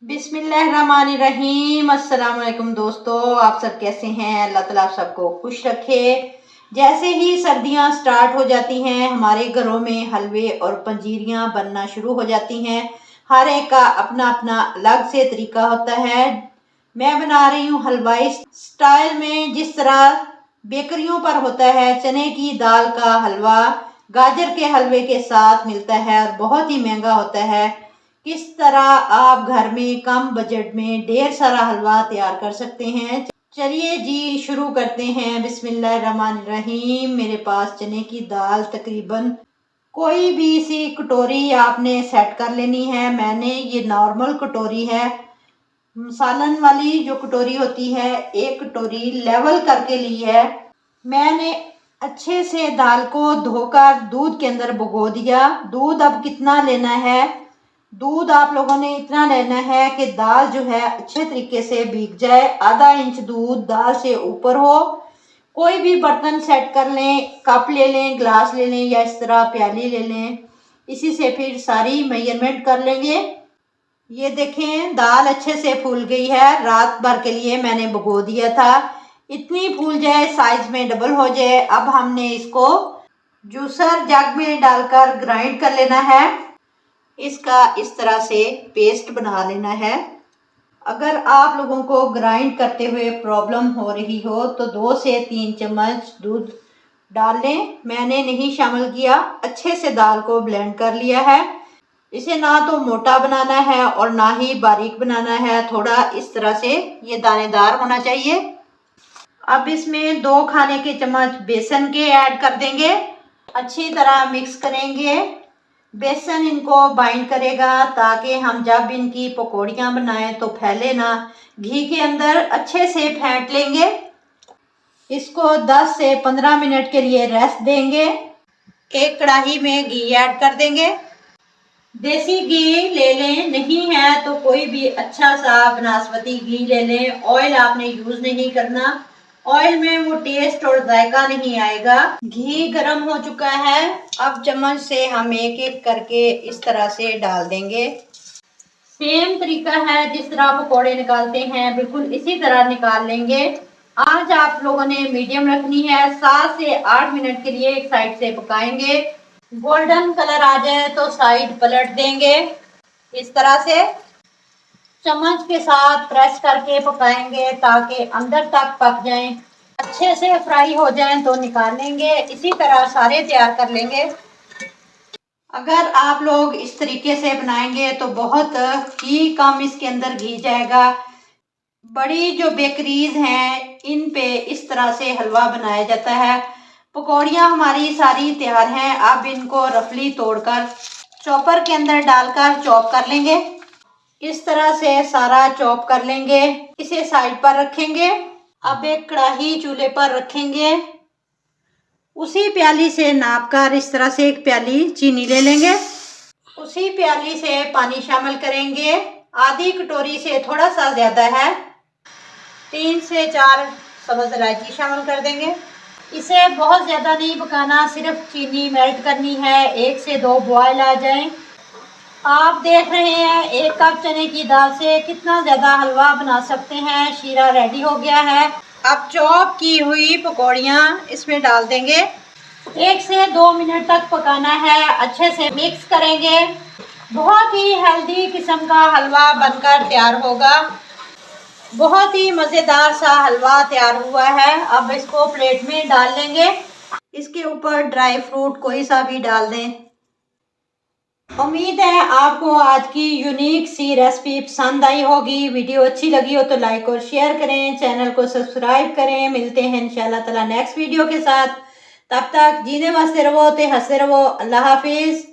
बिस्मिल्लाहिर्रहमानिर्रहीम। अस्सलाम वालेकुम दोस्तों, आप सब कैसे हैं? अल्लाह ताला आप सबको खुश रखे। जैसे ही सर्दियां स्टार्ट हो जाती हैं हमारे घरों में हलवे और पंजीरियां बनना शुरू हो जाती हैं। हर एक का अपना अपना अलग से तरीका होता है। मैं बना रही हूँ हलवाई स्टाइल में, जिस तरह बेकरियों पर होता है। चने की दाल का हलवा गाजर के हलवे के साथ मिलता है और बहुत ही महंगा होता है। किस तरह आप घर में कम बजट में ढेर सारा हलवा तैयार कर सकते हैं, चलिए जी शुरू करते हैं। बिस्मिल्लाहिर्रहमानिर्रहीम। मेरे पास चने की दाल तकरीबन कोई भी सी कटोरी आपने सेट कर लेनी है। मैंने ये नॉर्मल कटोरी है, सालन वाली जो कटोरी होती है, एक कटोरी लेवल करके ली है। मैंने अच्छे से दाल को धोकर दूध के अंदर भिगो दिया। दूध अब कितना लेना है? दूध आप लोगों ने इतना लेना है कि दाल जो है अच्छे तरीके से भीग जाए। आधा इंच दूध दाल से ऊपर हो। कोई भी बर्तन सेट कर लें, कप ले लें, ग्लास ले लें या इस तरह प्याली ले लें। इसी से फिर सारी मेजरमेंट कर लेंगे। ये देखें दाल अच्छे से फूल गई है। रात भर के लिए मैंने भिगो दिया था। इतनी फूल जाए, साइज में डबल हो जाए। अब हमने इसको जूसर जग में डालकर ग्राइंड कर लेना है। इसका इस तरह से पेस्ट बना लेना है। अगर आप लोगों को ग्राइंड करते हुए प्रॉब्लम हो रही हो तो 2 से 3 चम्मच दूध डाल लें। मैंने नहीं शामिल किया, अच्छे से दाल को ब्लेंड कर लिया है। इसे ना तो मोटा बनाना है और ना ही बारीक बनाना है, थोड़ा इस तरह से ये दानेदार होना चाहिए। अब इसमें 2 खाने के चम्मच बेसन के ऐड कर देंगे। अच्छी तरह मिक्स करेंगे। बेसन इनको बाइंड करेगा ताकि हम जब इनकी पकौड़ियाँ बनाएं तो फैले ना। घी के अंदर अच्छे से फेंट लेंगे। इसको 10 से 15 मिनट के लिए रेस्ट देंगे। एक कढ़ाई में घी ऐड कर देंगे। देसी घी ले लें, नहीं है तो कोई भी अच्छा सा बनास्पति घी ले लें। ऑयल आपने यूज़ नहीं करना, ऑयल में वो टेस्ट और जायका नहीं आएगा। घी गर्म हो चुका है। अब चम्मच से हम एक एक करके इस तरह से डाल देंगे। सेम तरीका है जिस तरह पकौड़े निकालते हैं, बिल्कुल इसी तरह निकाल लेंगे। आज आप लोगों ने मीडियम रखनी है। 7 से 8 मिनट के लिए एक साइड से पकाएंगे। गोल्डन कलर आ जाए तो साइड पलट देंगे। इस तरह से चम्मच के साथ प्रेस करके पकाएंगे ताकि अंदर तक पक जाएं, अच्छे से फ्राई हो जाएं तो निकाल लेंगे। इसी तरह सारे तैयार कर लेंगे। अगर आप लोग इस तरीके से बनाएंगे तो बहुत ही कम इसके अंदर घी जाएगा। बड़ी जो बेकरीज हैं इन पे इस तरह से हलवा बनाया जाता है। पकौड़ियाँ हमारी सारी तैयार हैं। अब इनको रफली तोड़कर चॉपर के अंदर डालकर चॉप कर लेंगे। इस तरह से सारा चॉप कर लेंगे। इसे साइड पर रखेंगे। अब एक कढ़ाई चूल्हे पर रखेंगे। उसी प्याली से नापकर इस तरह से एक प्याली चीनी ले लेंगे। उसी प्याली से पानी शामिल करेंगे। आधी कटोरी से थोड़ा सा ज़्यादा है। 3 से 4 सब्ज़ इलायची शामिल कर देंगे। इसे बहुत ज़्यादा नहीं पकाना, सिर्फ चीनी मेल्ट करनी है। 1 से 2 बॉयल आ जाएं। आप देख रहे हैं 1 कप चने की दाल से कितना ज़्यादा हलवा बना सकते हैं। शीरा रेडी हो गया है। अब चॉप की हुई पकौड़ियाँ इसमें डाल देंगे। 1 से 2 मिनट तक पकाना है। अच्छे से मिक्स करेंगे। बहुत ही हेल्दी किस्म का हलवा बनकर तैयार होगा। बहुत ही मज़ेदार सा हलवा तैयार हुआ है। अब इसको प्लेट में डाल लेंगे। इसके ऊपर ड्राई फ्रूट कोई सा भी डाल दें। उम्मीद है आपको आज की यूनिक सी रेसिपी पसंद आई होगी। वीडियो अच्छी लगी हो तो लाइक और शेयर करें, चैनल को सब्सक्राइब करें। मिलते हैं इंशाल्लाह ताला नेक्स्ट वीडियो के साथ। तब तक जीने वास्ते रहो, ते हंसते रहो। अल्लाह हाफिज़।